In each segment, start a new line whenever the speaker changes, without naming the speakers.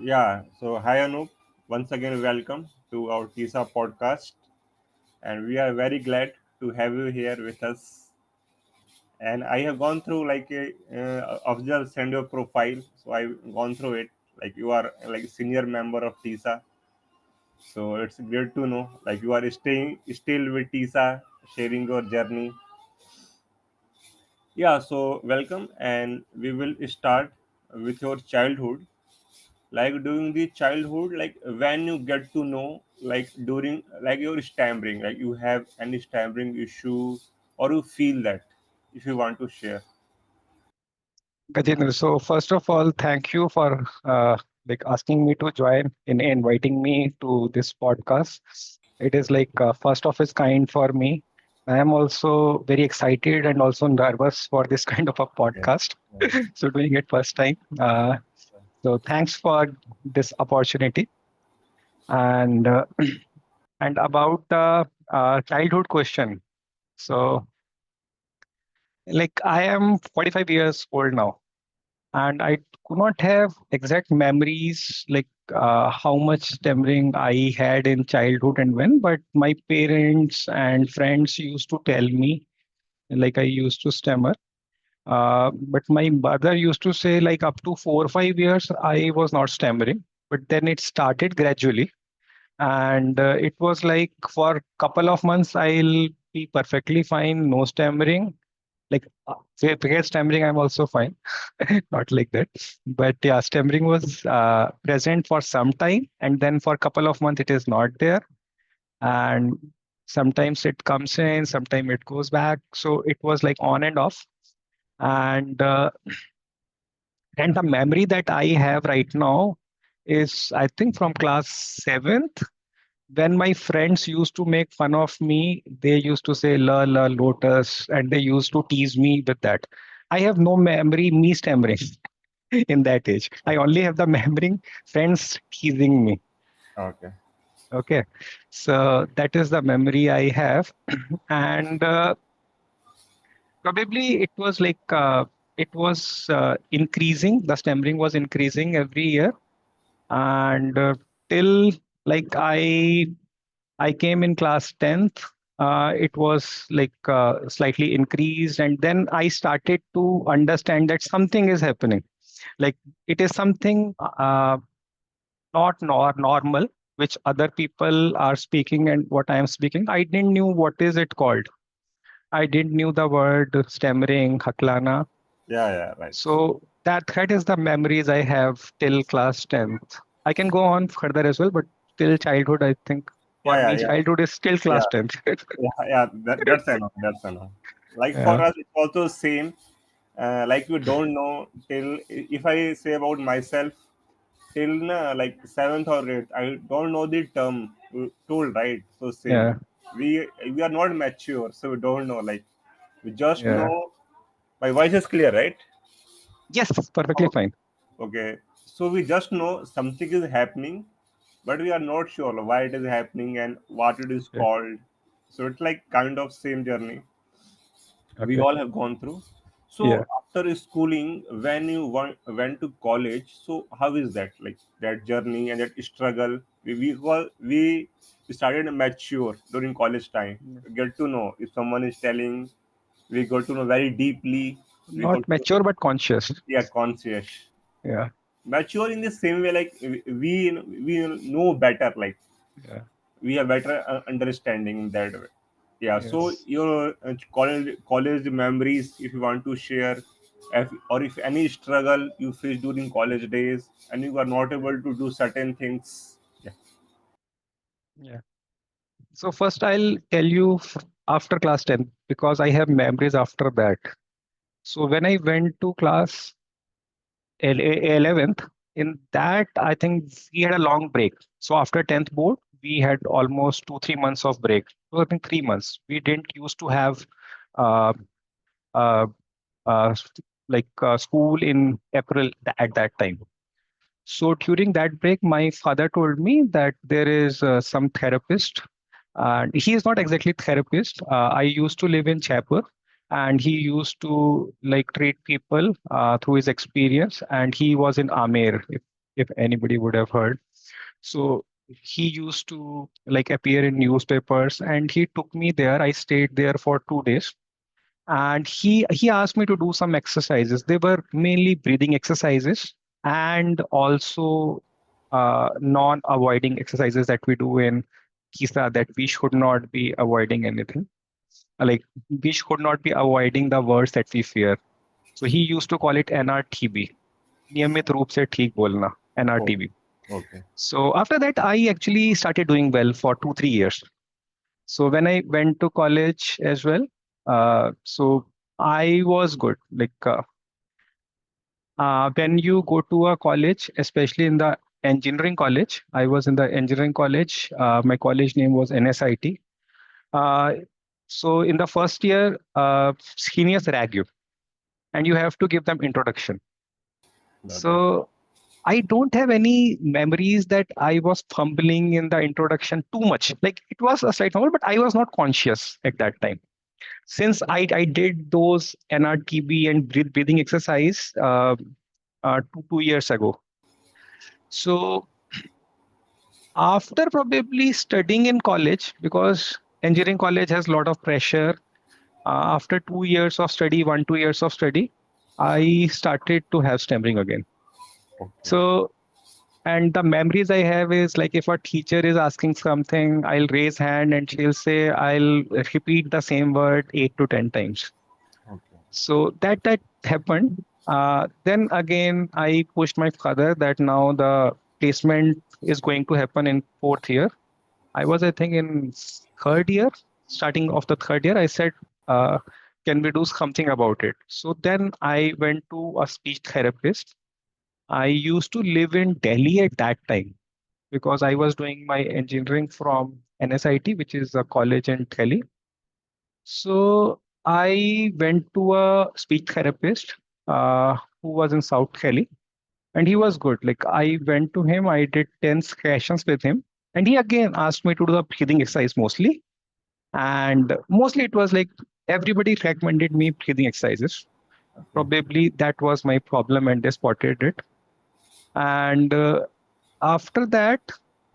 Yeah, so hi Anup. Once again, welcome to our TISA podcast, and we are very glad to have you here with us. And I have gone through observe send your profile, so I've gone through it. Like you are like senior member of TISA, so it's great to know like you are staying still with TISA, sharing your journey. Yeah, so welcome, and we will start with your childhood like during the childhood, like when you get to know like during like your stammering, like you have any stammering issue or you feel that, if you want to share.
Gajender, so first of all, thank you for asking me to join in inviting me to this podcast. It is first of its kind for me. I am also very excited and also nervous for this kind of a
Yeah,
podcast.
yeah,
So doing it first time. So thanks for this opportunity. And and about the childhood question. So I am 45 years old now, and I could not have exact memories how much stammering I had in childhood and when, but my parents and friends used to tell me like I used to stammer. But my mother used to say like up to 4 or 5 years I was not stammering, but then it started gradually, and it was like for a couple of months I'll be perfectly fine, no stammering. Because stammering, I'm also fine, not like that. But yeah, stammering was present for some time, and then for a couple of months it is not there, and sometimes it comes in, sometimes it goes back. So it was like on and off, and the memory that I have right now is I think from class seventh, when my friends used to make fun of me, they used to say la la lotus, and they used to tease me with that. I have no memory me stammering in that age. I only have the memory friends teasing me.
okay.
Okay, so that is the memory I have, and probably it was increasing. The stammering was increasing every year, and till I came in class 10th. It was slightly increased, and then I started to understand that something is happening. Like it is something not normal, which other people are speaking and what I am speaking. I didn't knew what is it called. I didn't knew the word stammering, haklana.
Yeah, yeah, right.
So that is the memories I have till class 10th. I can go on further as well, but till childhood, I think for
Yeah,
me,
yeah,
childhood is still
yeah,
class 10th.
yeah. That's enough. That's enough. Like for
Yeah,
us, it's also same. Like you don't know till if I say about myself till like seventh or eighth, I don't know the term tool, right? So same.
yeah,
We are not mature, so we don't know. Like we just
yeah.
know. My voice is clear, right?
Yes, perfectly fine.
Okay. So we just know something is happening, but we are not sure why it is happening and what it is
Yeah,
called. So it's like kind of same journey we
okay.
all have gone through.
Yeah.
So after schooling, when you went to college, so how is that like that journey and that struggle? We started mature during college time.
Yeah.
Get to know if someone is telling, we got to know very deeply. We
Not
got to
mature, but conscious.
yeah conscious
Yeah,
mature in the same way like we know better like
yeah,
we have better understanding in that way. Yeah, so
yes.
your college memories, if you want to share, or if any struggle you faced during college days and you are not
Yeah,
able to do certain things. Yeah,
yeah. So first I'll tell you after class 10 because I have memories after that. So when I went to class 11th, in that I think we had a long break. So after 10th board, we had almost 2 3 months of break. So I think 3 months. We didn't used to have uh, uh, uh, school in April at that time. So during that break, my father told me that there is some therapist. He is not exactly therapist. I used to live in Jaipur, and he used to like treat people through his experience. And he was in Amer, if anybody would have heard. So he used to like appear in newspapers, and he took me there. I stayed there for 2 days, and he asked me to do some exercises. They were mainly breathing exercises, and also non-avoiding exercises that we do in Kisa, that we should not be avoiding anything. Like, we should not be avoiding the words that we fear. So he used to call it NRTB, नियमित रूप से ठीक बोलना,
Oh,
NRTB.
okay.
So after that, I actually started doing well for 2 3 years. So when I went to college as well, so I was good. When you go to a college, especially in the engineering college, I was in the engineering college. My college name was NSIT. Uh, so in the first year, seniors rag you, and you have to give them introduction.
Okay.
So I don't have any memories that I was fumbling in the introduction too much. Like, it was a slight fumble, but I was not conscious at that time. Since I did those NRTB and breathing exercise 2 years ago. So after probably studying in college, because engineering college has a lot of pressure, after 2 years of study, 1 2 years of study, I started to have stammering again.
Okay.
So, and the memories I have is like, if a teacher is asking something, I'll raise hand and she'll say, I'll repeat the same word 8 to 10 times.
Okay.
So that happened. Then again, I pushed my father that now the placement is going to happen in fourth year. I was, I think, in third year, starting of the third year. I said, uh, can we do something about it? So then I went to a speech therapist. I used to live in Delhi at that time because I was doing my engineering from NSIT, which is a college in Delhi. So I went to a speech therapist who was in South Delhi, and he was good. Like, I went to him, I did 10 sessions with him, and he again asked me to do the breathing exercise mostly. And mostly it was like everybody recommended me breathing exercises.
Okay.
Probably that was my problem, and they spotted it. And after that,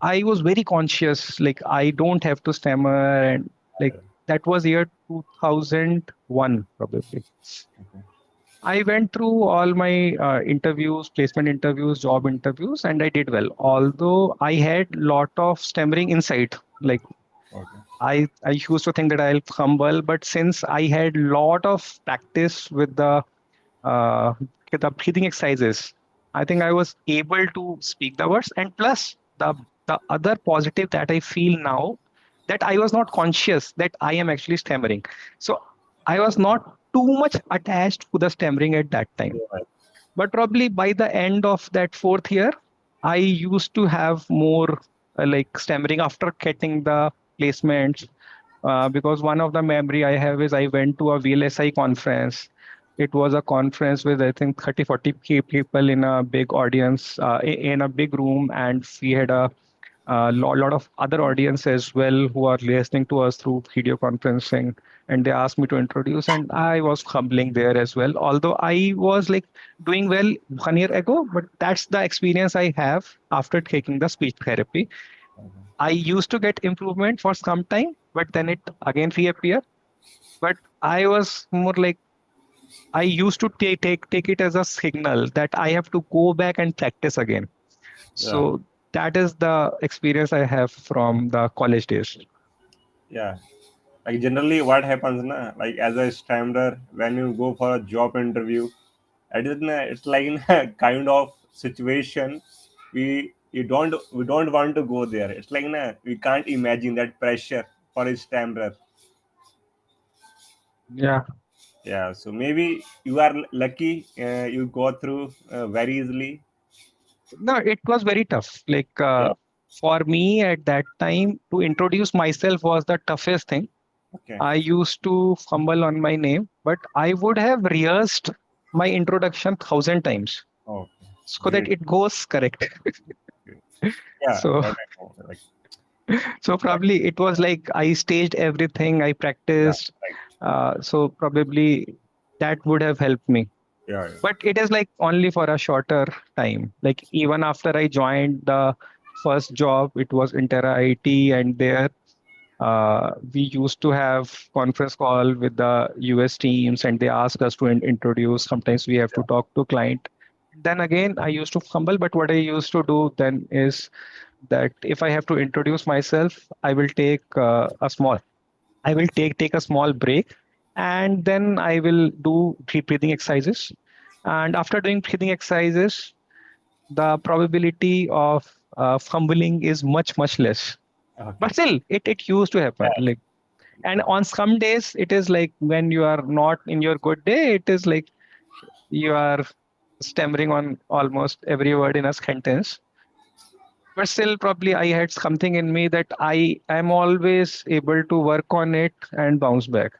I was very conscious, like, I don't have to stammer. And like, that was year 2001, probably.
Okay.
I went through all my interviews, placement interviews, job interviews, and I did well. Although I had lot of stammering inside, like,
Okay.
I used to think that I'll fumble, but since I had lot of practice uh, with the breathing exercises, I think I was able to speak the words. And plus, the other positive that I feel now, that I was not conscious that I am actually stammering. So I was not too much attached to the stammering at that time.
Right.
But probably by the end of that fourth year, I used to have more like stammering after getting the placements. Because one of the memory I have is I went to a VLSI conference. It was a conference with, I think, 30 40 people in a big audience, in a big room, and we had a lot of other audience as well who are listening to us through video conferencing. And they asked me to introduce, and I was humbling there as well, although I was like doing well 1 year ago. But that's the experience I have after taking the speech therapy.
Okay.
I used to get improvement for some time, but then it again reappeared. But I was more like, I used to take it as a signal that I have to go back and practice again.
Yeah.
So that is the experience I have from the college days.
Yeah. Like generally, what happens, na? Like as a stammerer, when you go for a job interview, it's like in a kind of situation we don't want to go there. It's like, na, we can't imagine that pressure for a stammerer.
Yeah.
Yeah. So maybe you are lucky. You go through very easily.
No, it was very tough. Like,
Yeah.
for me at that time, to introduce myself was the toughest thing.
Okay.
I used to fumble on my name, but I would have rehearsed my introduction 1,000 times
Okay.
so that
Great.
it goes correct.
Great. Yeah.
So,
That I know. Like.
so probably it was like I staged everything, I
Yeah.
practiced.
Right.
So probably that would have helped me.
Yeah,
but it is like only for a shorter time. Like even after I joined the first job, it was Intera IT, and there we used to have conference call with the US teams, and they ask us to introduce. Sometimes we have to talk to client. Then again, I used to fumble, but what I used to do then is that if I have to introduce myself, I will take a small break, and then I will do deep breathing exercises. And after doing breathing exercises, the probability of fumbling is much less.
yeah.
But
Okay.
still, it used to happen.
Yeah,
Like, and on some days, it is like when you are not in your good day, it is like you are stammering on almost every word in a sentence. But still, probably I had something in me that I am always able to work on it and bounce back.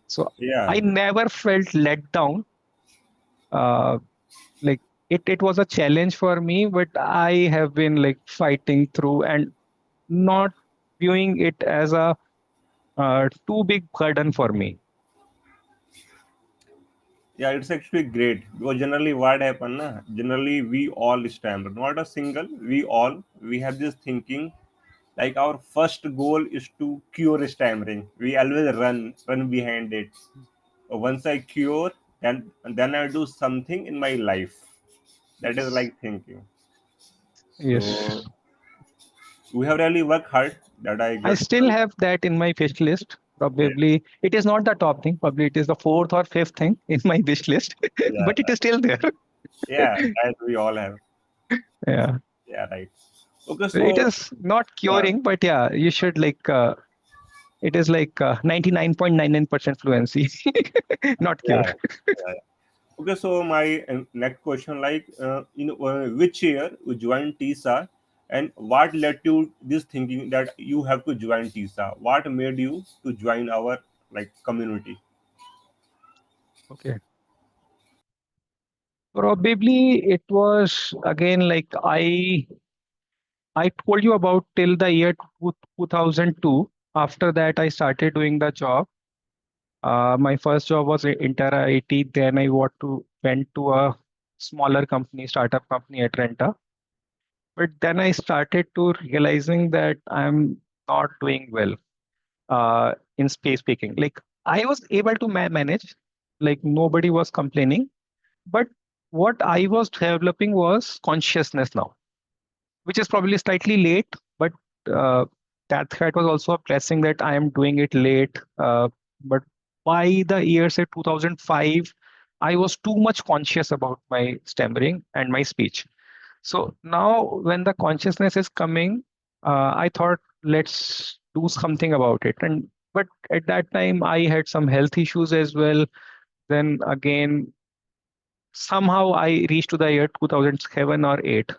So
yeah,
I never felt let down. Uh, like it was a challenge for me, but I have been like fighting through and not viewing it as a too big burden for me.
yeah. It's actually great because generally what happen, na? Generally we all stammer, not a single. We all we have this thinking like our first goal is to cure stammering. We always run behind it. Once I cure, then I do something in my life. That is
Yes.
like thinking. So
Yes.
we have really worked hard that I
I
got.
still have that in my wish list.
Yeah,
Probably it is not the top thing. Probably it is the fourth or fifth thing in my wish list,
yeah,
but it is still there.
yeah. As we all have.
Yeah.
Yeah, right. Okay,
It
so
is not
yeah,
curing, but yeah, you should like, it is like 99.99% fluency, not cure.
yeah, yeah. Okay, so my next question, like, in which year you joined TISA, and what led to this thinking that you have to join TISA? What made you to join our like community?
Okay. Probably it was again like I told you about till the year 2002. After that, I started doing the job. My first job was Inter IT. Then I went to a smaller company, startup company at Renta. But then I started to realizing that I'm not doing well in space speaking. Like I was able to manage, like nobody was complaining. But what I was developing was consciousness now, which is probably slightly late, but uh, that was also a blessing that I am doing it late. But by the year say 2005, I was too much conscious about my stammering and my speech. So now when the consciousness is coming, I thought let's do something about it. And but at that time I had some health issues as well. Then again, somehow I reached to the year 2007 or 8,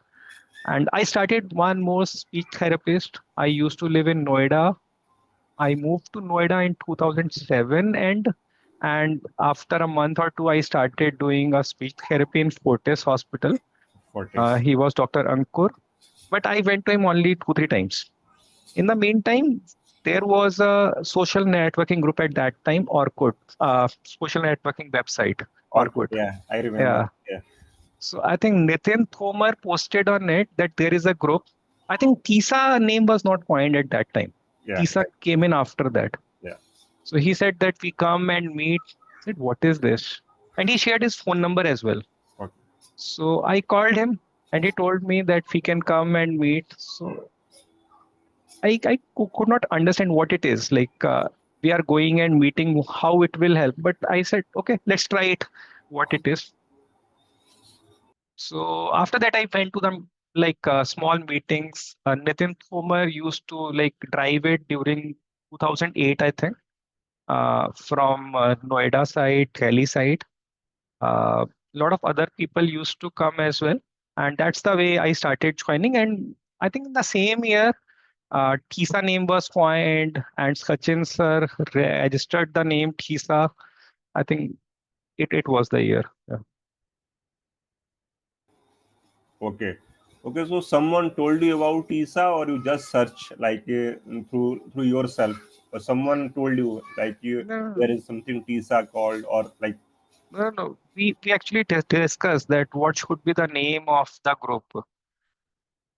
and I started one more speech therapist. I used to live in Noida. I moved to Noida in 2007, and after a month or two, I started doing a speech therapy in Fortis Hospital.
Fortis.
He was Dr. Ankur, but I went to him only 2 3 times. In the meantime, there was a social networking group at that time, Orkut, social networking website,
Or
Orkut.
yeah, I remember.
Yeah.
Yeah,
So I think Nitin Thomer posted on it that there is a group. I think TISA name was not coined at that time.
yeah,
TISA
right.
came in after that.
Yeah.
So he said that we come and meet. I said, what is this? And he shared his phone number as well.
Okay.
So I called him and he told me that we can come and meet. So I could not understand what it is. Like we are going and meeting, how it will help. But I said, okay, let's try it, what it is. So after that, I went to the like small meetings. Nitin Thomer used to like drive it during 2008, I think, from Noida side, Delhi side. A lot of other people used to come as well, and that's the way I started joining. And I think in the same year, TISA name was coined, and Sachin sir registered the name TISA. I think it was the year. Yeah.
Okay. Okay. So someone told you about TISA, or you just search like through yourself, or someone told you like you
No.
there is something TISA called, or like
No, no. We actually discussed that what should be the name of the group.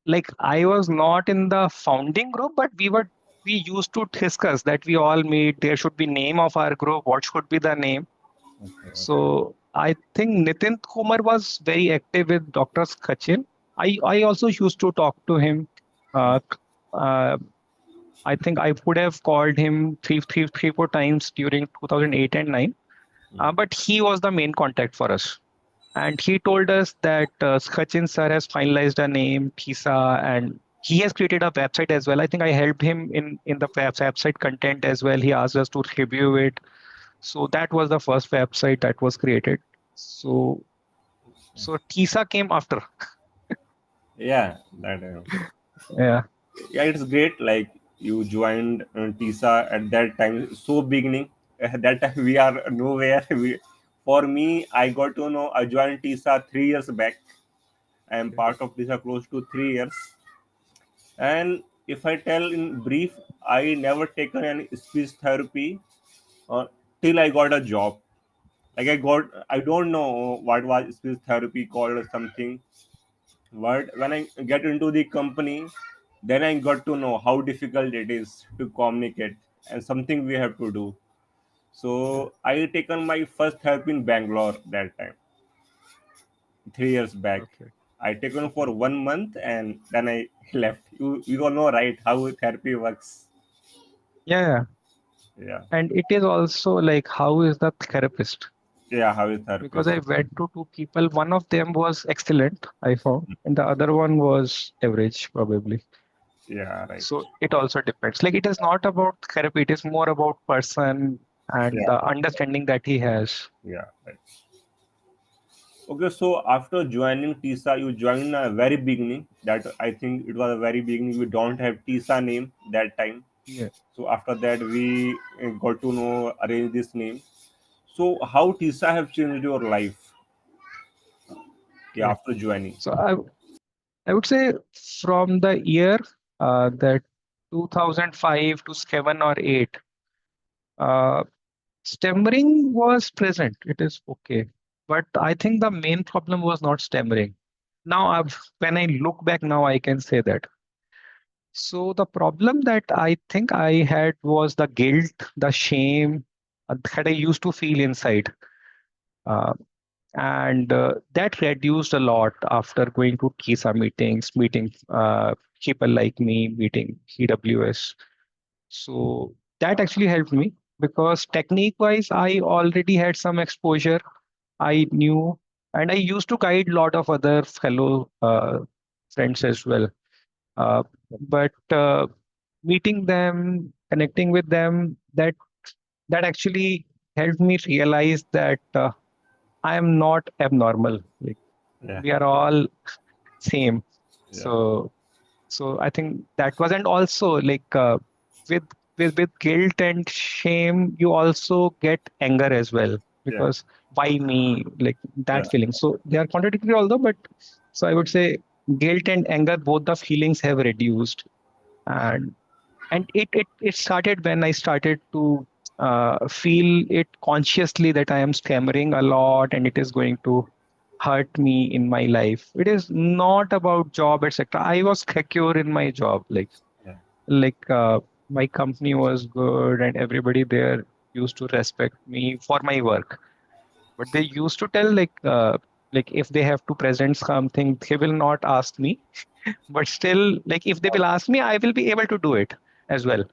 Like I was not in the founding group, but we used to discuss that we all meet. There should be name of our group. What should be the name?
Okay, okay.
So I think Nitin Kumar was very active with Dr. Skachin. I also used to talk to him. Uh, uh, I think I would have called him three, 4 times during 2008 and 9. But he was the main contact for us. And he told us that Sachin sir has finalized a name, TISA, and he has created a website as well. I think I helped him in the website content as well. He asked us to review it. So that was the first website that was created. So so TISA came after.
Yeah, that.
Yeah.
Yeah, it's great. Like you joined TISA at that time, so beginning. At that time, we are nowhere. For me, I got to know I joined TISA 3 years back. I am part of TISA close to 3 years. And if I tell in brief, I never taken any speech therapy till I got a job. Like I don't know what was speech therapy called or something. But when I get into the company, then I got to know how difficult it is to communicate and something we have to do. So I taken my first therapy in Bangalore that time, 3 years back.
Okay.
I taken for
Okay.
1 month and then I left. You all know right how therapy works.
Yeah, yeah.
Yeah,
And it is also like how is the therapist?
yeah. How is
Because I
therapist?
went to two people. One of them was excellent, I found, and the other one was average, probably.
Yeah, right.
So it also depends. Like it is not about therapy, it is more about person and
Yeah,
the understanding that he has.
yeah, right. Okay, so after joining TISA, you joined a very beginning. That I think it was a very beginning. We don't have TISA name that time.
Yeah.
So after that, we got to know arrange this name. So how TISA have changed your life? Yeah,
Okay.
after joining.
So I would say from the year that 2005 to 7 or 8, uh, stammering was present. It is okay. But I think the main problem was not stammering. Now, when I look back now, I can say that. So the problem that I think I had was the guilt, the shame that I used to feel inside. Uh, and that reduced a lot after going to TISA meetings, meeting people like me, meeting EWS. So that actually helped me because technique wise, I already had some exposure. I knew, and I used to guide a lot of other fellow friends as well. Uh, but meeting them, connecting with them, that actually helped me realize that I am not abnormal. Like
Yeah,
we are all same.
yeah,
So I think that was, and also like with with guilt and shame, you also get anger as well
yeah,
because why me? Like that
yeah,
feeling. So they are contradictory, although, but so I would say guilt and anger, both the feelings have reduced, and it started when I started to feel it consciously that I am stammering a lot and it is going to hurt me in my life. It is not about job, etc. I was secure in my job,
yeah,
like my company was good and everybody there used to respect me for my work. But they used to tell like if they have to present something, they will not ask me. But still, like if they will ask me, I will be able to do it as well.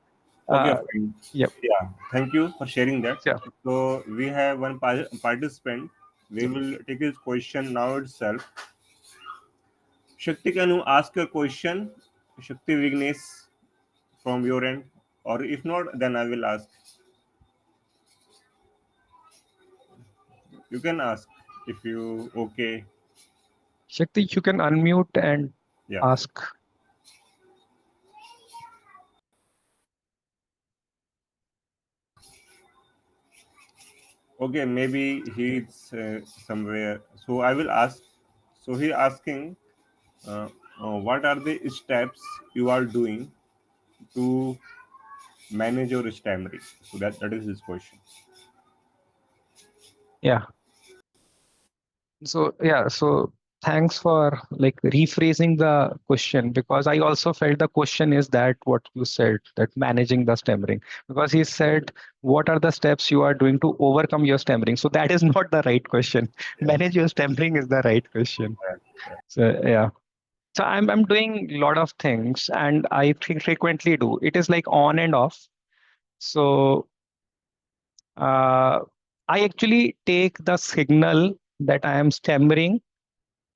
okay,
Uh,
fine.
yep.
Yeah, thank you for sharing that.
Yeah.
So we have one participant. We
Yep.
will take his question now itself. Shakti, can you ask your question? Shakti Vignesh from your end, or if not, then I will ask. You can ask if you okay.
Shakti, you can unmute and
Yeah.
ask.
Okay, maybe he's somewhere. So I will ask. So he asking, uh, what are the steps you are doing to manage your stammering? So that is his question.
Yeah. So yeah, so thanks for like rephrasing the question, because I also felt the question is that what you said, that managing the stammering, because he said what are the steps you are doing to overcome your stammering. So that is not the right question. Manage your stammering is the right question. So yeah. So I'm doing a lot of things, and I think frequently do. It is like on and off. So uh, I actually take the signal that I am stammering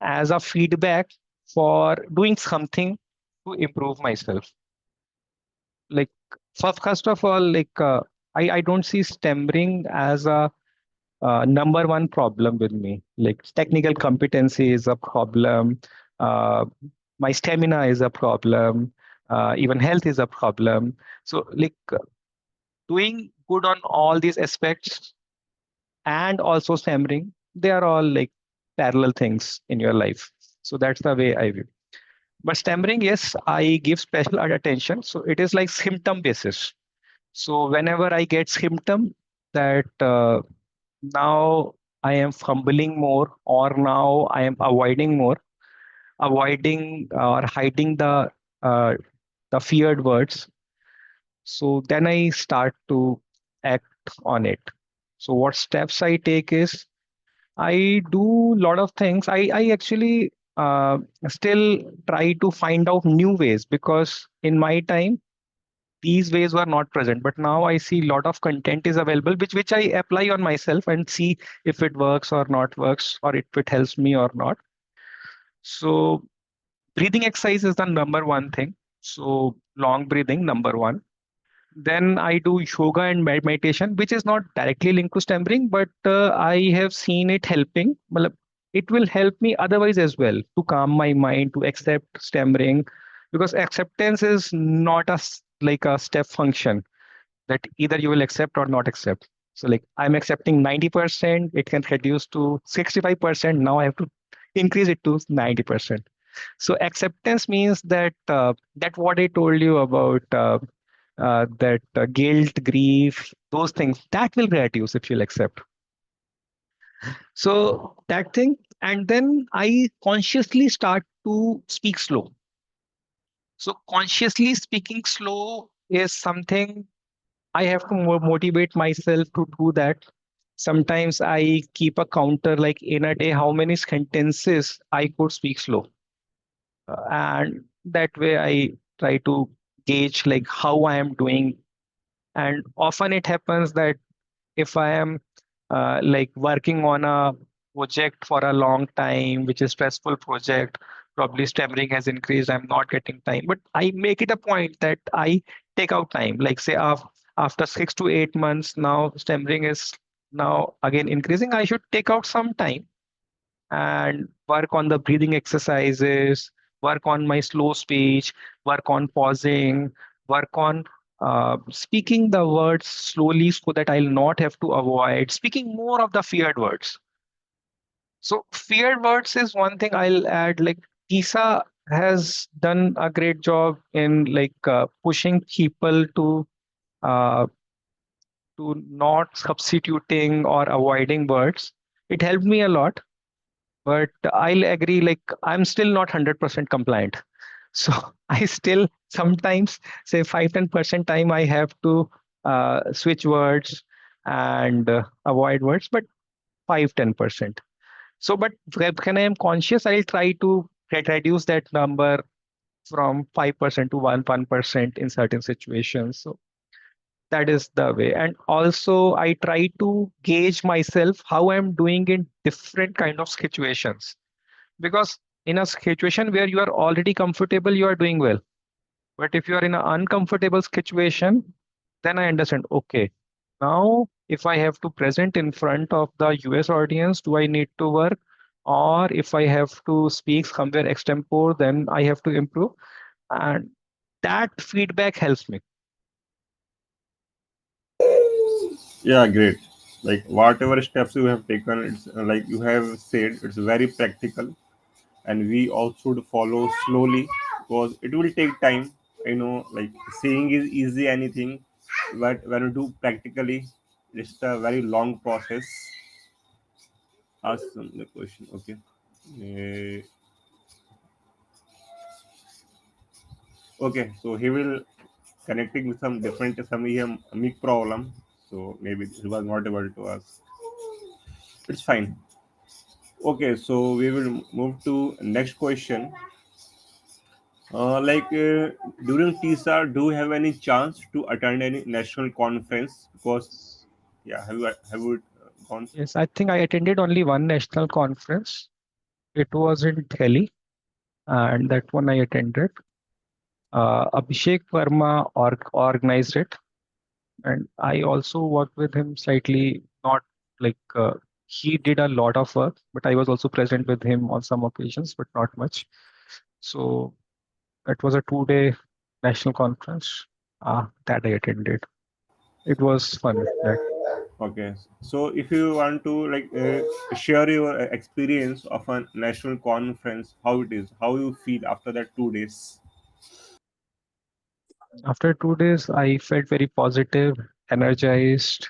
as a feedback for doing something to improve myself. Like first of all, like I don't see stammering as a number one problem with me. Like technical competency is a problem. Uh, my stamina is a problem. Even health is a problem. So like doing good on all these aspects and also stammering, they are all like parallel things in your life. So that's the way I view. But stammering, yes, I give special attention. So it is like symptom basis. So whenever I get symptom that now I am fumbling more, or now I am avoiding more, avoiding or hiding uh, the feared words. So then I start to act on it. So what steps I take is I do a lot of things. I actually still try to find out new ways, because in my time these ways were not present. But now I see a lot of content is available, which I apply on myself and see if it works or not works, or if it helps me or not. So breathing exercise is the number one thing. So long breathing, number one. Then I do yoga and meditation, which is not directly linked to stammering, but I have seen it helping. Matlab, it will help me otherwise as well to calm my mind, to accept stammering, because acceptance is not like a step function that either you will accept or not accept. So like I'm accepting 90%, it can reduce to 65%. Now I have to increase it to 90%. So acceptance means that that what I told you about that guilt, grief, those things that will reduce if you'll accept. So that thing, and then I consciously start to speak slow. So consciously speaking slow is something I have to motivate myself to do that. Sometimes I keep a counter like in a day how many sentences I could speak slow. And that way I try to gauge like how I am doing. And often it happens that if I am like working on a project for a long time, which is stressful project, probably stammering has increased, I'm not getting time. But I make it a point that I take out time. Like say after 6 to 8 months, now stammering is now again increasing. I should take out some time and work on the breathing exercises, work on my slow speech, work on pausing, work on speaking the words slowly so that I'll not have to avoid speaking more of the feared words. So, feared words is one thing I'll add. Like, Tisa has done a great job in like pushing people uh, to not substituting or avoiding words. It helped me a lot, but I'll agree, like I'm still not 100% compliant. So I still sometimes say 5-10% time I have to switch words and avoid words, but 5-10%. So but when I am conscious, I'll try to reduce that number from 5% to 1% in certain situations. So that is the way. And also I try to gauge myself how I'm doing in different kind of situations, because in a situation where you are already comfortable, you are doing well. But if you are in an uncomfortable situation, then I understand, okay, now if I have to present in front of the US audience, do I need to work? Or if I have to speak somewhere extempore, then I have to improve. And that feedback helps me.
Yeah, great. Like whatever steps you have taken, it's like you have said, it's very practical, and we all should follow slowly because it will take time. Like saying is easy anything, but when you do practically, it's a very long process. Ask some the question. Okay. Uh, okay. So he will connecting with some different some mic problem. So maybe he was not able to ask. It's fine. Okay. So we will move to next question. During TISA, do you have any chance to attend any national conference? Because yeah, have you gone through?
Yes, I think I attended only one national conference. It was in Delhi, and that one I attended. Abhishek Verma organized it, and I also worked with him slightly. Not like he did a lot of work, but I was also present with him on some occasions, but not much. So it was a 2 day national conference that I attended. It was fun. That
Okay, so if you want to share your experience of a national conference, how it is, how you feel after that 2 days.
after 2 days, I felt very positive, energized.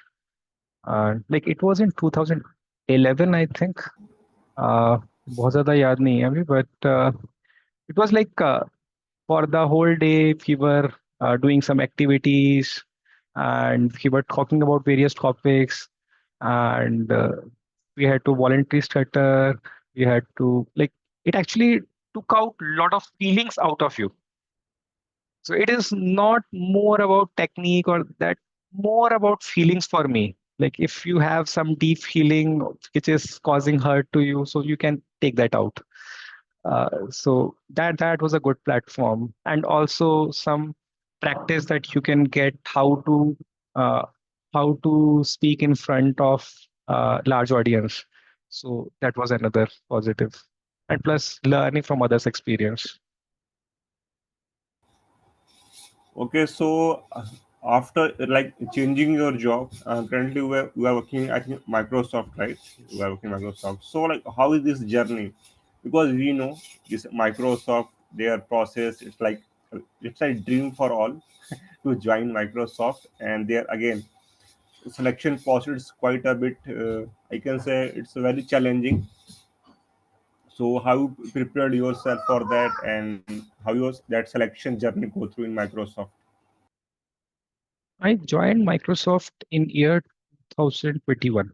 Like it was in 2011, I think. बहुत ज़्यादा याद नहीं है अभी, but it was like for the whole day we were doing some activities and we were talking about various topics, and we had to volunteer stutter. We had to like it actually took out a lot of feelings out of you. So it is not more about technique or that, more about feelings for me. Like if you have some deep feeling which is causing hurt to you, so you can take that out. So that was a good platform, and also some practice that you can get uh, how to speak in front of large audience. So that was another positive, and plus learning from others' experience.
Okay, so after like changing your job, currently we are working I think Microsoft, right? We are working Microsoft. So like, how is this journey? Because we know this Microsoft, their process, it's like dream for all to join Microsoft, and there again selection process is quite a bit. I can say it's very challenging. So how you prepared yourself for that, and how your that selection journey go through in Microsoft?
I joined Microsoft in year 2021.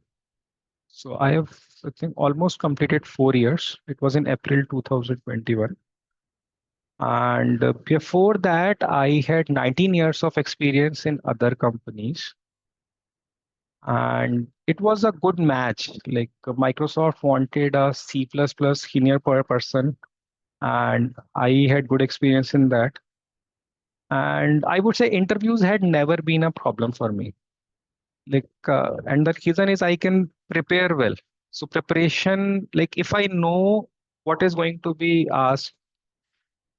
So I have, I think, almost completed 4 years. It was in April 2021. And before that, I had 19 years of experience in other companies. And it was a good match. Like Microsoft wanted a C++ senior per person, and I had good experience in that. And I would say interviews had never been a problem for me. Like, and the reason is I can prepare well. So preparation, like if I know what is going to be asked,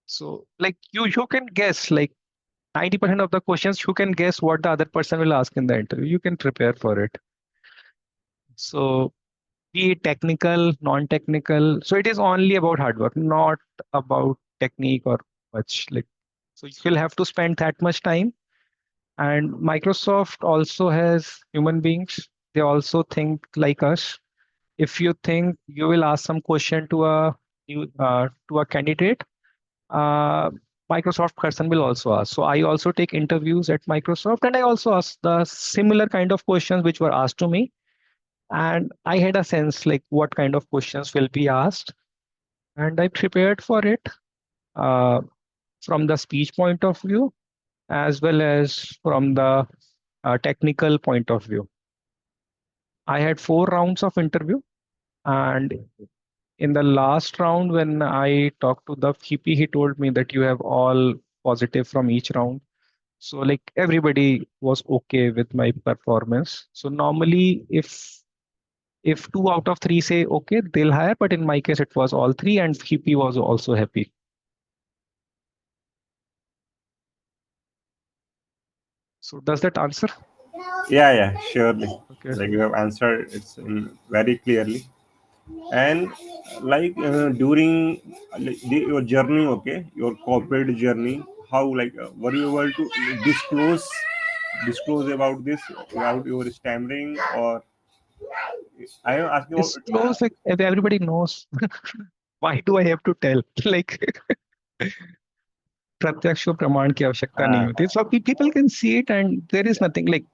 so like you can guess like 90% of the questions you can guess what the other person will ask in the interview. You can prepare for it. So be it technical, non-technical. So it is only about hard work, not about technique or much like. So you will have to spend that much time. And Microsoft also has human beings. They also think like us. If you think you will ask some question to a candidate, uh, Microsoft person will also ask. So I also take interviews at Microsoft, and I also ask the similar kind of questions which were asked to me. And I had a sense like what kind of questions will be asked, and I prepared for it uh, from the speech point of view as well as from the technical point of view. I had 4 rounds of interview, and in the last round, when I talked to the VP, he told me that you have all positive from each round. So like everybody was okay with my performance. So normally if 2 out of 3 say okay, they'll hire. But in my case, it was all three, and VP was also happy. So does that answer?
Yeah, yeah, surely.
Okay.
Like you have answered it's very clearly. And during your journey, okay, your corporate journey, how were you able to disclose about this, about your stammering, or I am asking about.
Disclose, like, if everybody knows. Why do I have to tell? Like, प्रत्यक्ष प्रमाण की आवश्यकता नहीं
Uh,
होती. So people can see it, and there is nothing like,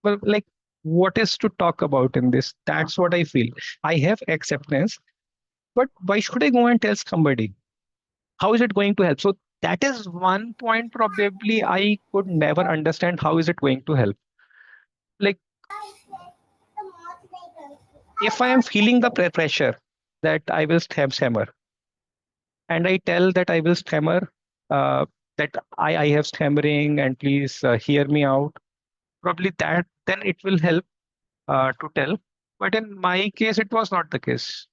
well, like, what is to talk about in this? That's what I feel. I have acceptance, but why should I go and tell somebody? How is it going to help? So that is one point probably I could never understand. How is it going to help? Like, if I am feeling the pressure that I will stammer, and I tell that I will stammer, uh, that I have stammering, and please hear me out. Probably that then it will help to tell. But in my case, it was not the case.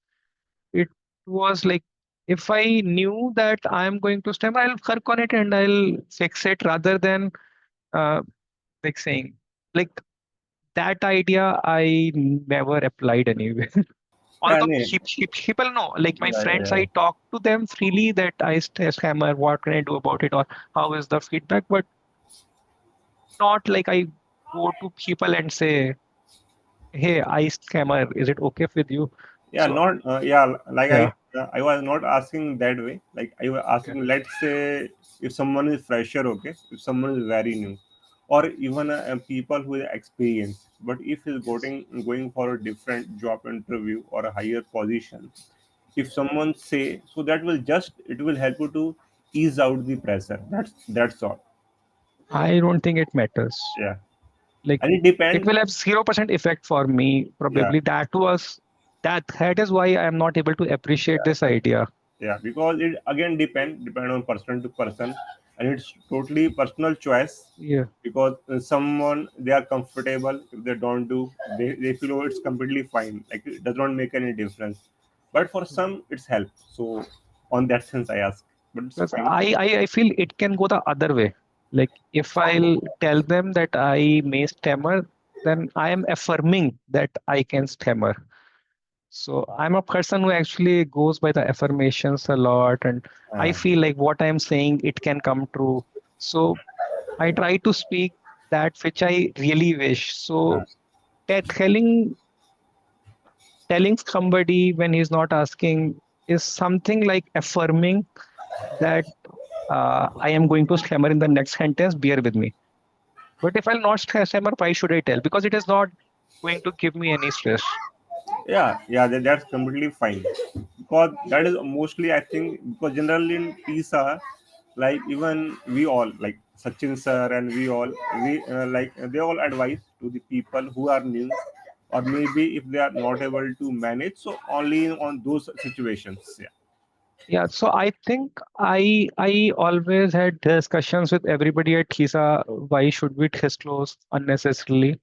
It was like, if I knew that I am going to stammer, I'll work on it and I'll fix it, rather than uh, like saying, like, that idea I never applied anyway.
yeah,
Although
nee,
people know, like my
yeah,
friends,
yeah,
I talk to them freely that I stammer, what can I do about it, or how is the feedback, but not like I go to people and say, hey, I stammer, is it okay with you?
yeah,
So
not yeah. Like
yeah,
I was not asking that way. Like I was
yeah.
asking, let's say if someone is fresher, okay, if someone is very new, or even people who is experienced, but if he's going for a different job interview or a higher position, if someone say so, that will just it will help you to ease out the pressure. That's all.
I don't think it matters.
Yeah,
Like,
and it
it
depends.
will have 0% effect for me.
Yeah,
Probably that is why I am not able to appreciate this idea.
yeah, because it again depend on person to person, and it's totally personal choice.
Yeah.
Because someone they are comfortable if they don't do, they feel oh, it's completely fine, like it does not make any difference, but for some it's help. So on that sense I ask, but it's
Because
fine.
I feel it can go the other way. Like, if I'll tell them that I may stammer, then I am affirming that I can stammer. So I'm a person who actually goes by the affirmations a lot, and I
uh,
feel like what I'm saying, it can come true. So I try to speak that which I really wish.
uh,
So that telling somebody when he's not asking is something like affirming that I am going to stammer in the next sentence, bear with me. But if I'll not stammer, why should I tell? Because it is not going to give me any stress.
yeah, yeah, that's completely fine, because that is mostly I think, because generally in PISA, like even we all like Sachin sir and we all, we like they all advise to the people who are new, or maybe if they are not able to manage, so only on those situations. Yeah.
Yeah, so I think I always had discussions with everybody at KISA. Why should we disclose unnecessarily?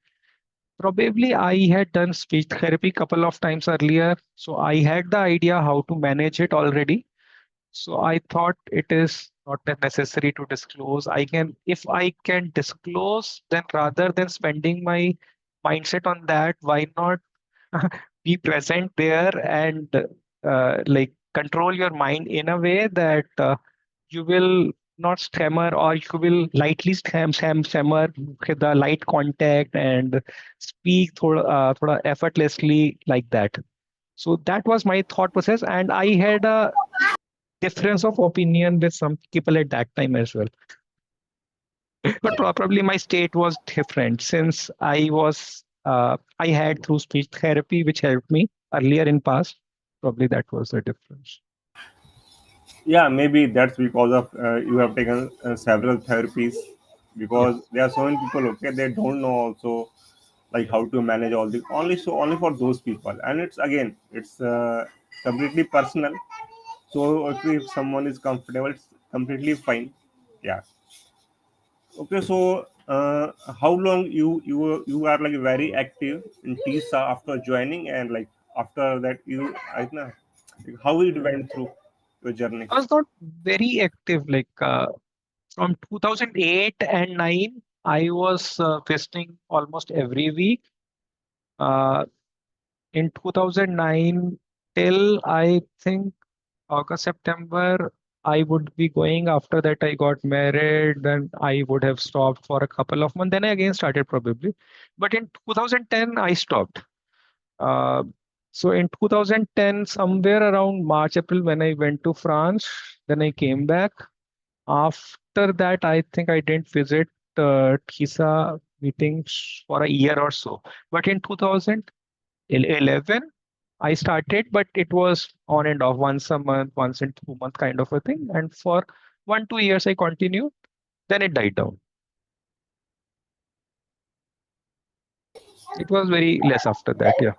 Probably I had done speech therapy couple of times earlier, so I had the idea how to manage it already. So I thought it is not that necessary to disclose. If I can disclose, then rather than spending my mindset on that, why not be present there and like control your mind in a way that you will not stammer, or you will lightly stammer with the light contact and speak thoda effortlessly like that. So that was my thought process, and I had a difference of opinion with some people at that time as well. But probably my state was different since I had through speech therapy, which helped me earlier in past. Probably that was the difference.
Yeah, maybe that's because of you have taken several therapies,
Yeah.
because there are so many people, okay, they don't know also like how to manage all the, only so only for those people, and it's again it's completely personal. So if someone is comfortable, it's completely fine. Yeah. Okay, so how long you are like very active in TISA after joining, and like after that you I don't know, like, how it went through your journey?
I was not very active. Like from 2008 and 9, I was visiting almost every week. Uh, in 2009 till I think August, September. I would be going. After that, I got married. Then I would have stopped for a couple of months. Then I again started probably. But in 2010, I stopped. Uh, so in 2010, somewhere around March, April, when I went to France, then I came back. After that, I think I didn't visit TISA meetings for a year or so. But in 2011, I started, but it was on and off, once a month, once in 2 months kind of a thing. And for 1, 2 years, I continued. Then it died down. It was very less after that, yeah.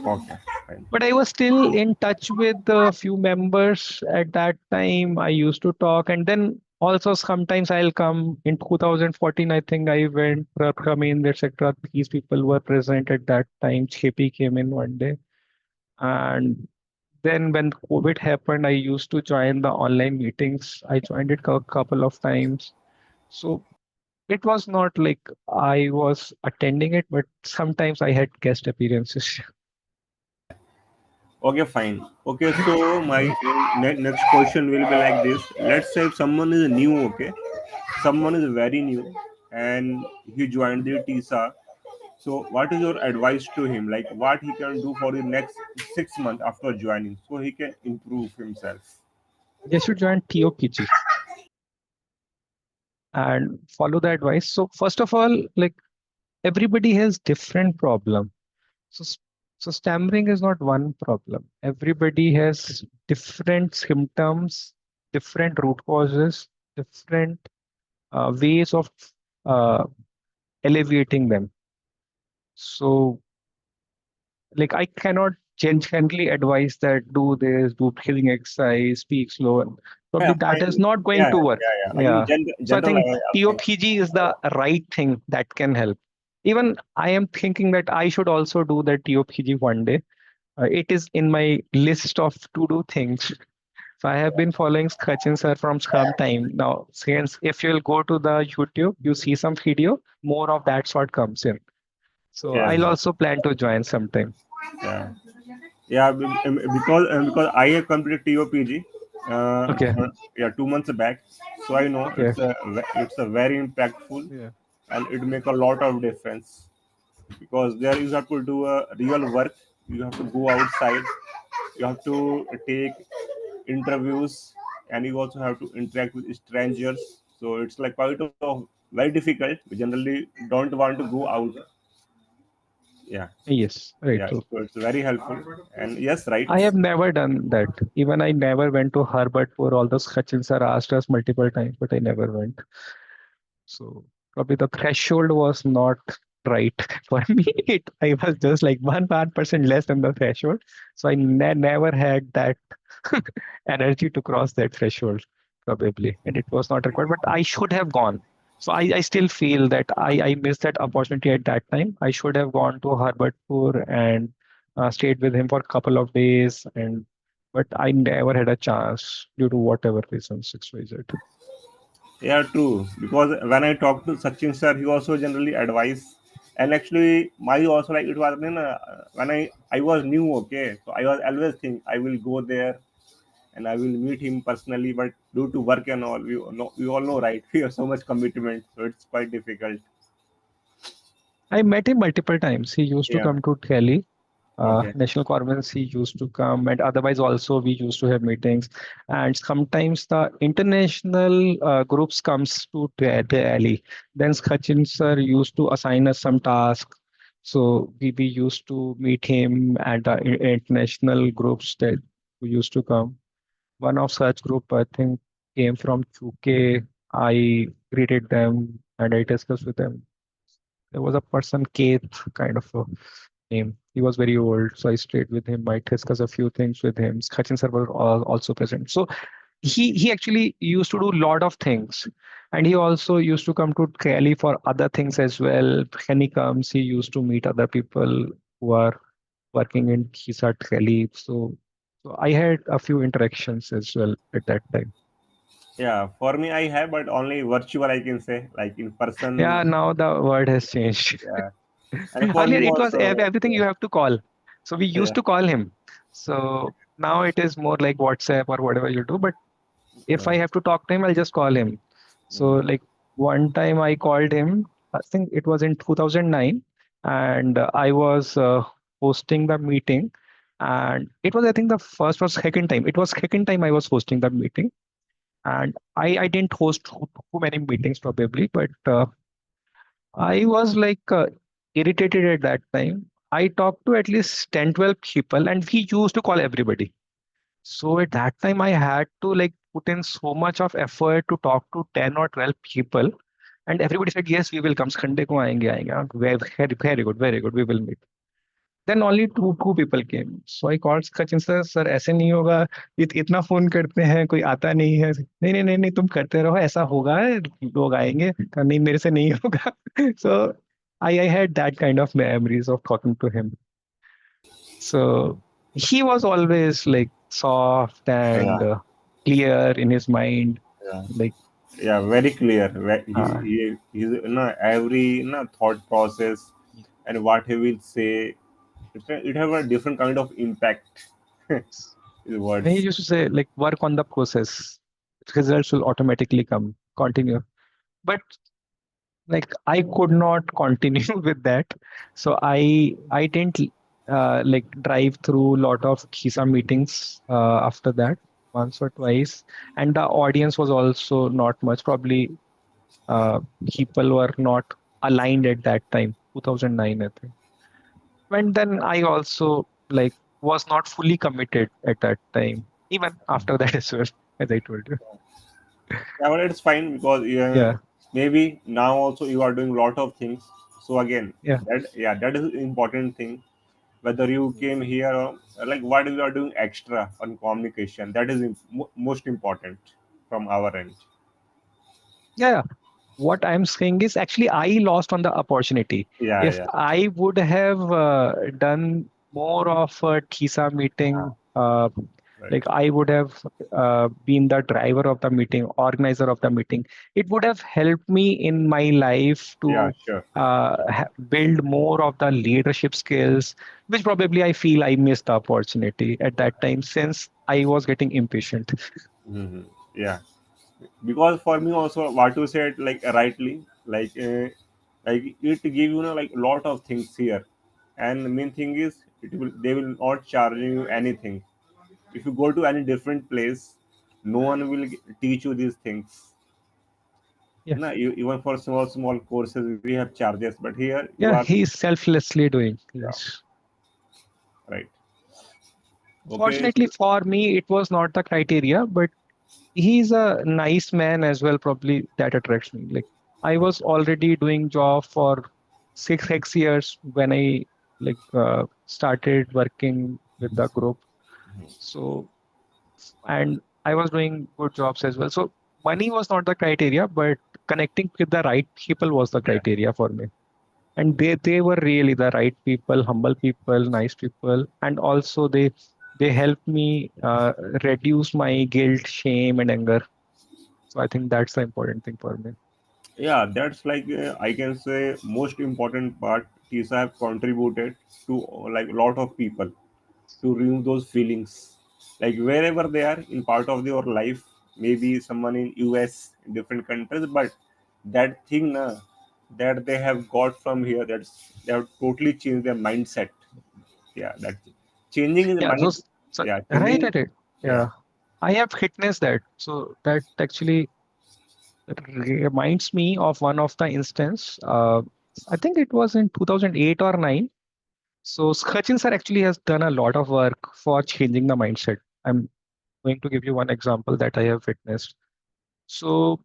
Okay, fine.
But I was still in touch with a few members at that time. I used to talk, and then also sometimes I'll come in 2014. I think I went, Prameen, etc. These people were present at that time. Chepi came in one day, and then when COVID happened, I used to join the online meetings. I joined it a couple of times. So it was not like I was attending it, but sometimes I had guest appearances.
Okay, fine. Okay, so my next question will be like this. Let's say if someone is new, okay, someone is very new and he joined the TISA. So, what is your advice to him? Like, what he can do for the next 6 months after joining, so he can improve himself.
They should join TOPG and follow the advice. So first of all, like everybody has different problem. So so stammering is not one problem. Everybody has different symptoms, different root causes, different ways of uh, alleviating them. So like I cannot generally advise that do this, do breathing exercise, speak slow. And
Yeah,
probably that is
fine.
not going
Yeah,
to work.
yeah, yeah. Like in
Yeah. So I
general,
think
I asking.
TOPG is the right thing that can help. Even I am thinking that I should also do the TOPG one day. It is in my list of to do things. So I have been following Sachin sir from some time now. Since if you'll go to the YouTube, you see some video, more of that sort comes in. So
Yeah,
I'll also plan to join sometime.
yeah. Yeah, because I have completed TOPG,
Okay.
yeah, 2 months back, so I know
Okay.
it's a very impactful,
Yeah.
and it make a lot of difference because there you have to do a real work. You have to go outside. You have to take interviews, and you also have to interact with strangers. So it's like quite of very difficult. We generally don't want to go out. Yeah,
Yes. Right.
yeah.
True.
So it's very helpful. And yes, right.
I have never done that. Even I never went to Harvardpur. All those Sachin sir asked us multiple times, but I never went. So probably the threshold was not right for me. I was just like 1% less than the threshold. So I never had that energy to cross that threshold, probably. And it was not required, but I should have gone. So I still feel that I missed that opportunity at that time. I should have gone to Harvardpur and stayed with him for a couple of days. And but I never had a chance due to whatever reasons, XYZ.
Yeah, true. Because when I talked to Sachin sir, he also generally advise. And actually, my also like it was when I was new, okay. So I was always think I will go there and I will meet him personally. But due to work and all, we all know, right? We have so much commitment, so it's quite difficult.
I met him multiple times. He used to
Yeah.
come to Delhi,
Okay.
national conference. He used to come, and otherwise also we used to have meetings. And sometimes the international groups comes to Delhi. Then Sachin sir used to assign us some task. So we used to meet him at the international groups that who used to come. One of such group I think came from UK. I greeted them and I discussed with them. There was a person, Keith, kind of a name. He was very old, so I stayed with him. I discussed a few things with him. Sachin sir was also present. So he actually used to do a lot of things, and he also used to come to Delhi for other things as well. When he comes, he used to meet other people who are working in Hisar Delhi. So I had a few interactions as well at that time.
Yeah. For me, I have, but only virtual. I can say, like in
Yeah,
person.
now the word has changed.
Yeah. And for
Earlier,
him
it was
also.
everything you have to call. So we
Yeah.
used to call him. So now it is more like WhatsApp or whatever you do. But If I have to talk to him, I'll just call him. So
mm,
like one time I called him, I think it was in 2009, and I was hosting the meeting, and it was I think the first or second time. It was second time I was hosting the meeting, and I didn't host too many meetings probably, but I was like irritated at that time. I talked to at least 10, 12 people, and we used to call everybody. So at that time, I had to like put in so much of effort to talk to 10 or 12 people. And everybody said, yes, we will come. Sunday ko aayenge, aayenge. Very, very good, very good. We will meet. Then only two people came. So I called Sachin sir, ऐसे नहीं होगा. इतना phone करते हैं, कोई आता नहीं है. नहीं नहीं नहीं नहीं, तुम करते रहो, ऐसा होगा, लोग आएंगे. कहा, नहीं, मेरे से नहीं होगा. So I had that kind of memories of talking to him. So he was always like soft and
yeah,
clear in his mind.
yeah.
Like,
Yeah, very clear.
uh,
He's every thought process and what he will say, it have a different kind of impact. His
he
words.
used to say, like, work on the process. Results will automatically come. Continue. But like, I could not continue with that. So I didn't like drive through a lot of Kisa meetings after that, once or twice. And the audience was also not much. Probably people were not aligned at that time, 2009, I think. And then I also like was not fully committed at that time, even after that as well, as I told you.
Yeah, but it's fine because
Yeah,
maybe now also you are doing a lot of things. So again,
yeah.
that is important thing. Whether you came here or like what you are doing extra on communication, that is most important from our end.
Yeah, what I'm saying is actually I lost on the opportunity.
Yeah,
If
yeah,
I would have done more of a TISA meeting,
right.
like I would have been the driver of the meeting, organizer of the meeting, it would have helped me in my life
Yeah,
to
sure.
build more of the leadership skills, which probably I feel I missed the opportunity at that time since I was getting impatient.
Hmm. Yeah, because for me also what you said like rightly, like it give like a lot of things here, and the main thing is they will not charge you anything. If you go to any different place, no one will teach you these things.
Yeah,
No, even for small courses we have charges, but here you
yeah,
are,
he's selflessly doing.
yeah,
Yes.
right. Okay.
Fortunately for me, it was not the criteria, but he's a nice man as well. Probably that attracts me. Like I was already doing job for 6 years when I like started working with the group. So and I was doing good jobs as well. So money was not the criteria, but connecting with the right people was the
Yeah,
criteria for me. And they were really the right people, humble people, nice people, and also they helped me reduce my guilt, shame, and anger. So I think that's the important thing for me.
yeah, that's like I can say most important part. TISA have contributed to like a lot of people to remove those feelings, like wherever they are in part of your life, maybe someone in US, in different countries, but that thing that they have got from here, that's they have totally changed their mindset. Yeah, that changing the
Yeah,
mind.
those so
Yeah,
right,
changing.
right, right.
Yeah,
Yeah, I have witnessed that. So that actually reminds me of one of the instance. I think it was in 2008 or 9. So Sachin sir actually has done a lot of work for changing the mindset. I'm going to give you one example that I have witnessed. So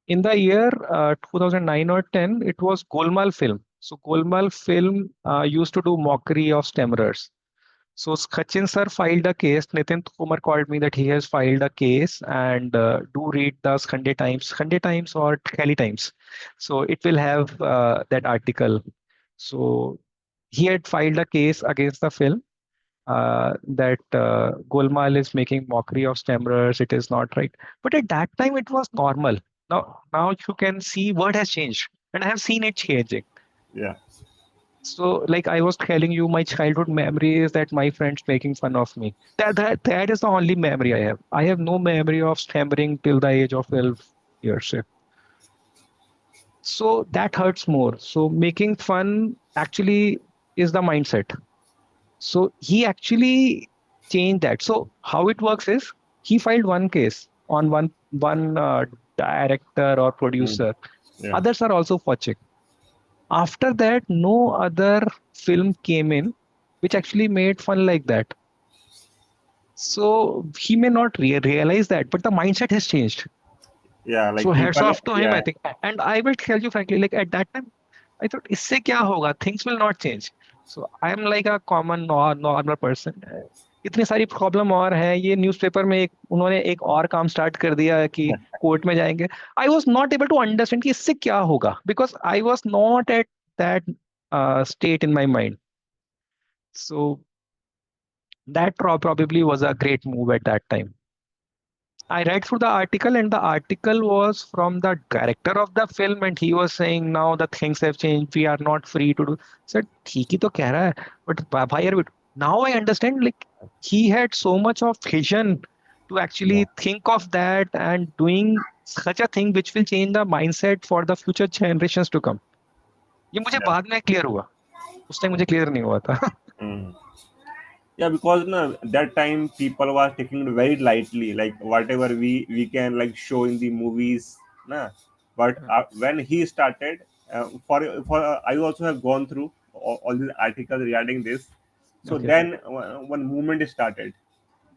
in the year 2009 or 10, it was Golmaal film. So Golmaal film used to do mockery of stammerers. So Sachin sir filed a case. Nitin Kumar called me that he has filed a case and do read the Sunday Times or Delhi Times. So it will have that article. So he had filed a case against the film that Golmaal is making mockery of stammerers. It is not right. But at that time, it was normal. Now you can see word has changed, and I have seen it changing.
yeah,
So, like I was telling you, my childhood memory is that my friends making fun of me. That is the only memory I have. I have no memory of stammering till the age of 12 years. So that hurts more. So making fun actually is the mindset. So he actually changed that. So how it works is he filed one case on one director or
Mm.
producer.
Yeah,
Others are also watching. After that, no other film came in which actually made fun like that. So he may not realize that, but the mindset has changed.
yeah,
So
like
hats
people,
off to him,
yeah,
I think. And I will tell you frankly, like at that time, I thought, इससे क्या होगा? Things will not change. So I am like a common normal person. इतनी सारी problem और है ये newspaper में एक उन्होंने एक और काम स्टार्ट कर दिया कि कोर्ट में जाएंगे I was not able to understand कि इससे क्या होगा because I was not at that state in my mind. So that probably was a great move at that time. I read through the article, and the article was from the director of the film, and he was saying now the things have changed. We are not free to do. Said, ठीक ही तो कह रहा है, but भाई यार, now I understand. Like he had so much of vision to
yeah,
actually think of that and doing such a thing which will change the mindset for the future generations to come. ये मुझे
yeah.
बाद में clear हुआ. उस time मुझे clear नहीं हुआ था.
Mm. Yeah, because no, that time people were taking it very lightly, like whatever we can like show in the movies, nah. But when he started, I also have gone through all these articles regarding this. So
Okay.
then when movement started,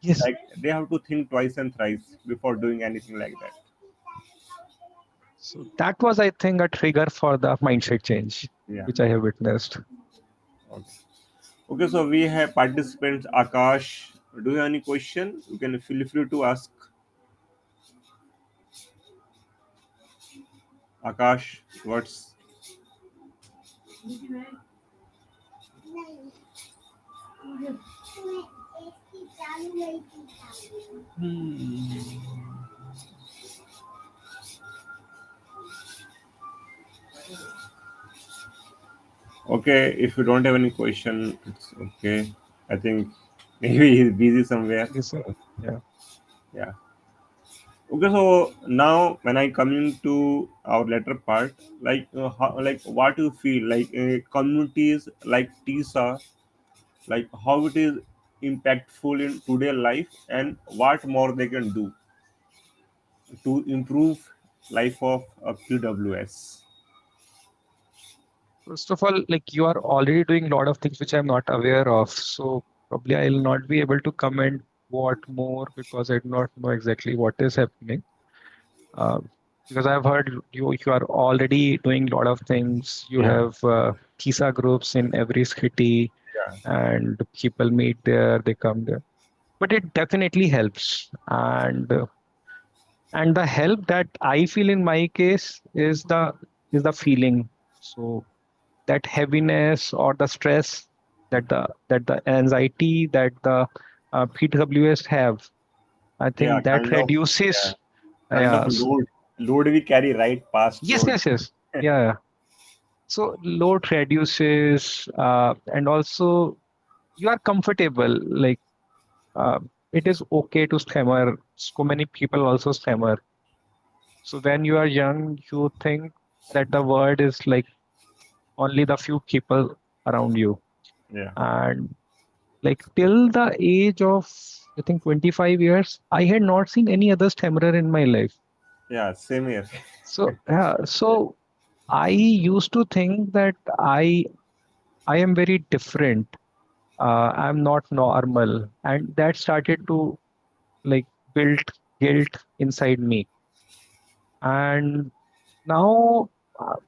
Yes.
like they have to think twice and thrice before doing anything like that.
So that was, I think, a trigger for the mindset change,
Yeah.
which I have witnessed.
Okay. Okay. So we have participants. Akash, do you have any question? You can feel free to ask. Akash, what's okay? If you don't have any question, it's okay. I think maybe he's busy somewhere.
Yes, sir.
So,
Yeah.
yeah. Okay. So now when I come into our latter part, like what you feel like communities like TISA, like how it is impactful in today life and what more they can do to improve life of PWS.
First of all, like you are already doing a lot of things which I'm not aware of. So probably I'll not be able to comment what more because I do not know exactly what is happening. Uh, because I've heard you are already doing a lot of things. You
Yeah,
have TISA groups in every city
yeah,
and people meet there, they come there. But it definitely helps. And the help that I feel in my case is the feeling. So that heaviness or the stress that the anxiety that the PWS have, I
yeah,
think that
yeah,
reduces.
kind of
So,
load we carry, right? Past
yes,
load.
yes, yes, yeah. Yeah. So load reduces, and also you are comfortable. Like uh, it is okay to stammer. So many people also stammer. So when you are young, you think that the word is like only the few people around you.
Yeah,
And like till the age of, I think, 25 years, I had not seen any other stammerer in my life.
yeah, same here.
So yeah, so I used to think that I am very different. I'm not normal, and that started to like build guilt inside me. And now,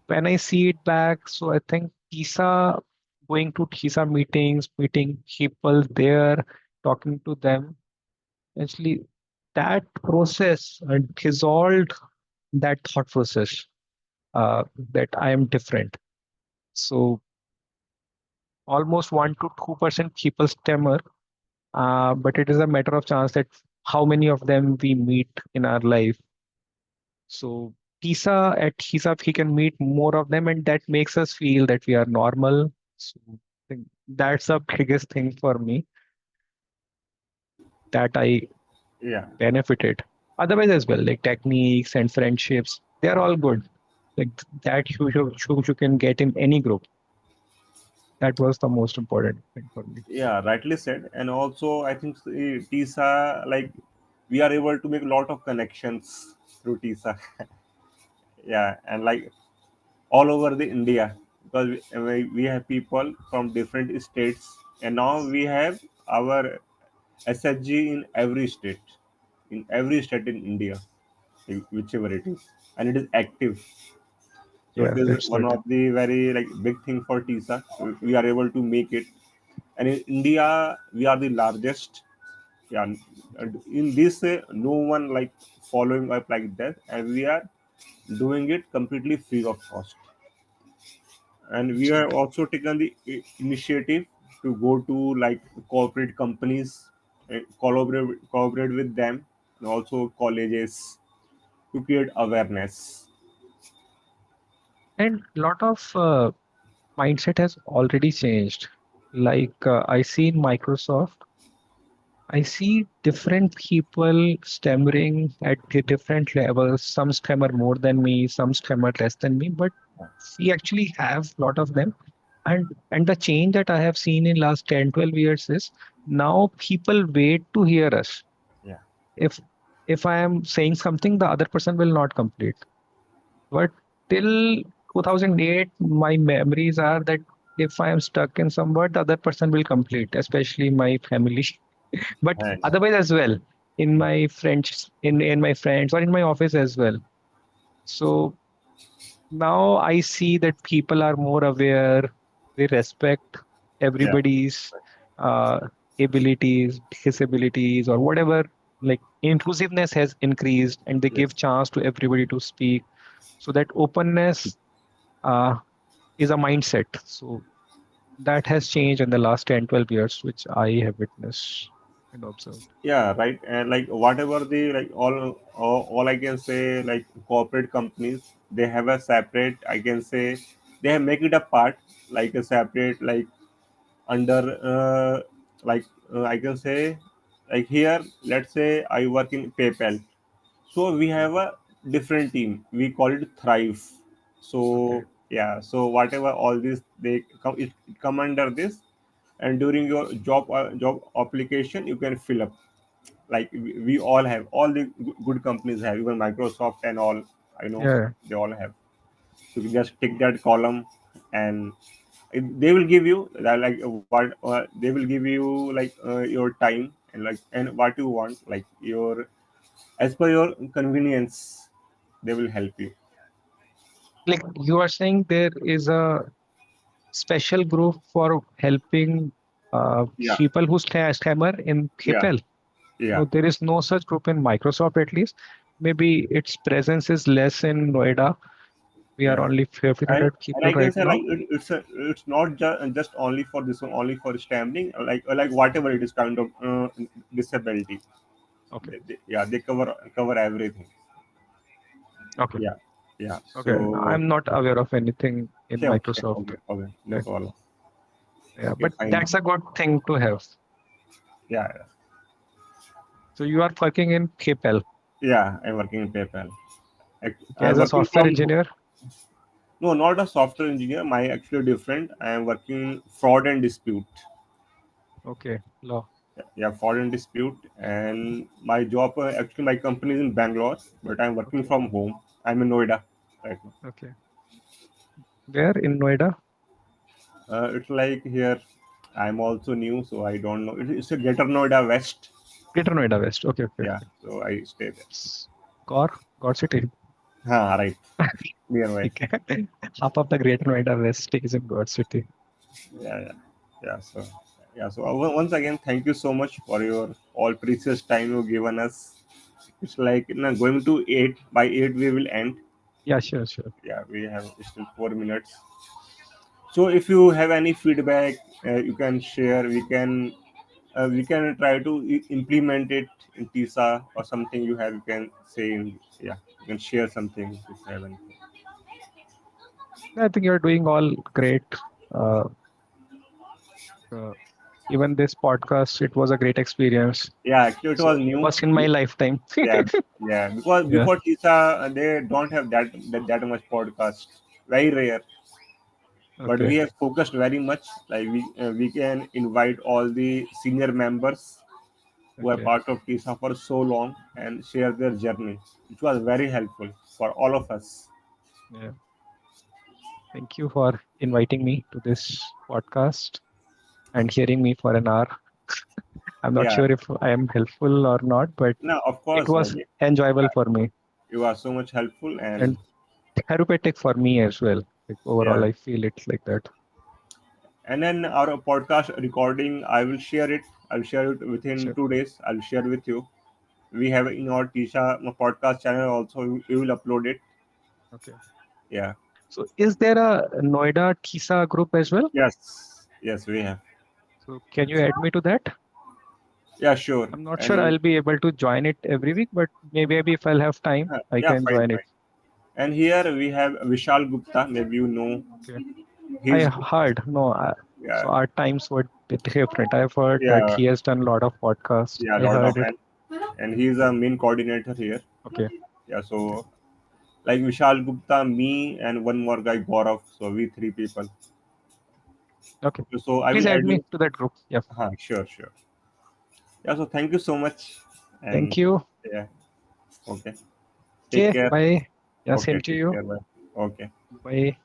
when I see it back, so I think TISA, going to TISA meetings, meeting people there, talking to them, actually, that process dissolved that thought process that I am different. So almost 1 to 2% people stammer, but it is a matter of chance that how many of them we meet in our life. So TISA, at TISA, he can meet more of them, and that makes us feel that we are normal. So I think that's the biggest thing for me that I
Yeah,
benefited. Otherwise as well, like techniques and friendships, they are all good. Like that you can get in any group. That was the most important thing for me.
yeah, rightly said. And also, I think TISA, like, we are able to make a lot of connections through TISA. Yeah, and like all over the India, because we have people from different states, and now we have our SHG in every state in India, whichever it is, and it is active. So it
Yeah,
is
that's
one
good.
of the very like big thing for TISA. We are able to make it, and in India we are the largest. Yeah, and in this no one like following up like that, and we are doing it completely free of cost. And we have
Absolutely.
also taken the initiative to go to like corporate companies, collaborate with them, and also colleges to create awareness.
And lot of mindset has already changed. Like I see in Microsoft, I see different people stammering at the different levels. Some stammer more than me, some stammer less than me, but we actually have a lot of them. And the change that I have seen in last 10, 12 years is now people wait to hear us.
Yeah,
If if I am saying something, the other person will not complete. But till 2008, my memories are that if I am stuck in some word, the other person will complete, especially my family. But
and
otherwise as well, in my friends or in my office as well. So now I see that people are more aware. They respect
yeah,
everybody's uh, abilities, disabilities, or whatever. Like inclusiveness has increased, and they
yes.
give chance to everybody to speak. So that openness uh, is a mindset. So that has changed in the last 10, 12 years, which I have witnessed and observed.
Yeah, right. And like whatever the like all I can say, like corporate companies, they have a separate, I can say, they have make it a part, like a separate, like under like I can say, like here, let's say I work in PayPal, so we have a different team, we call it Thrive.
Okay.
So yeah, so whatever all this they come, it come under this. And during your job application you can fill up, like we all have, all the good companies have, even Microsoft and all, I know
Yeah.
they all have. So you just tick that column, and they will give you like what they will give you like your time, and like and what you want, like your, as per your convenience, they will help you.
Like you are saying, there is a special group for helping
Yeah,
people who stammer in
yeah,
PayPal.
yeah,
No, there is no such group in Microsoft at least. Maybe its presence is less in Noida. We are
yeah.
only
and
1,500
and
people
I can
right
say like
now.
it's not just only for this one, only for stamping, like whatever it is kind of disability.
Okay.
Yeah, they cover everything.
Okay.
Yeah, yeah.
Okay.
So
I'm not aware of anything in
okay, okay,
Microsoft
okay, okay, no
right
problem.
now. Yeah,
Okay,
but
fine.
that's a good thing to have.
Yeah, yeah,
So you are working in PayPal
yeah. I'm working in PayPal. I'm
as a
working
software
from
engineer.
no, not a software engineer. My actually different. I am working fraud and dispute.
Okay. Law.
Yeah, fraud and dispute. And my job, actually, my company is in Bangalore, but I'm working
Okay.
from home. I'm in Noida right now.
Okay. Where in Noida?
It's like here. I'm also new, so I don't know. It's a Greater Noida West.
Greater Noida West. Okay. Okay.
Yeah,
Okay.
so I stay there.
It's Gor City.
Right, nearby.
ठीक है half of the Greater Noida West is in God City.
Yeah, yeah, yeah. So yeah, so once again, thank you so much for your all precious time you've given us. It's like going to 8, by 8 we will end.
Yeah, sure, sure.
Yeah, we have still 4 minutes. So if you have any feedback, you can share. We can try to implement it in TISA, or something you have. You can say in, yeah. You can share something if you have anything.
I think you're doing all great. Uh, uh, even this podcast, it was a great experience.
Yeah, actually it was
So
new.
first in my lifetime.
Yeah, yeah. Because
Yeah.
before TISA, they don't have that much podcast. Very rare. But
Okay.
we have focused very much. Like we can invite all the senior members who are
Okay.
part of TISA for so long and share their journey, which was very helpful for all of us.
Yeah. Thank you for inviting me to this podcast and hearing me for an hour. I'm not
Yeah.
sure if I am helpful or not, but
No, of
it
course.
was enjoyable for me
You are so much helpful,
and
and
therapeutic for me as well. Like overall,
yeah.
I feel it's like that.
And then our podcast recording, I will share it. I'll share it within
Sure.
2 days. I'll share with you. We have in our Tisha podcast channel also. We will upload it.
Okay.
Yeah.
So is there a Noida TISA group as well?
Yes. Yes, we have.
So can you add me to that?
Yeah, sure.
I'm not sure
And
I'll be able to join it every week, but maybe if I'll have time, I
yeah,
can
fine,
join it.
fine. And here we have Vishal Gupta. Maybe you know.
Okay. I
He's
heard, no,
yeah,
so our times were bit different. I've heard that
yeah,
he has done a lot of podcasts.
yeah,
I
lot of
heard it.
and he's a main coordinator here.
Okay.
Yeah,
Okay.
so like Vishal Gupta, me, and one more guy Gaurav. So we three people.
Okay.
So I
Please
will
add
add
me
you.
to that group. Yeah.
Sure, sure. Yeah, so thank you so much.
Thank
And
you.
yeah, okay. Take
Okay.
care.
Bye. Yeah,
Okay,
same to
take
you.
care. Bye. Okay.
Bye.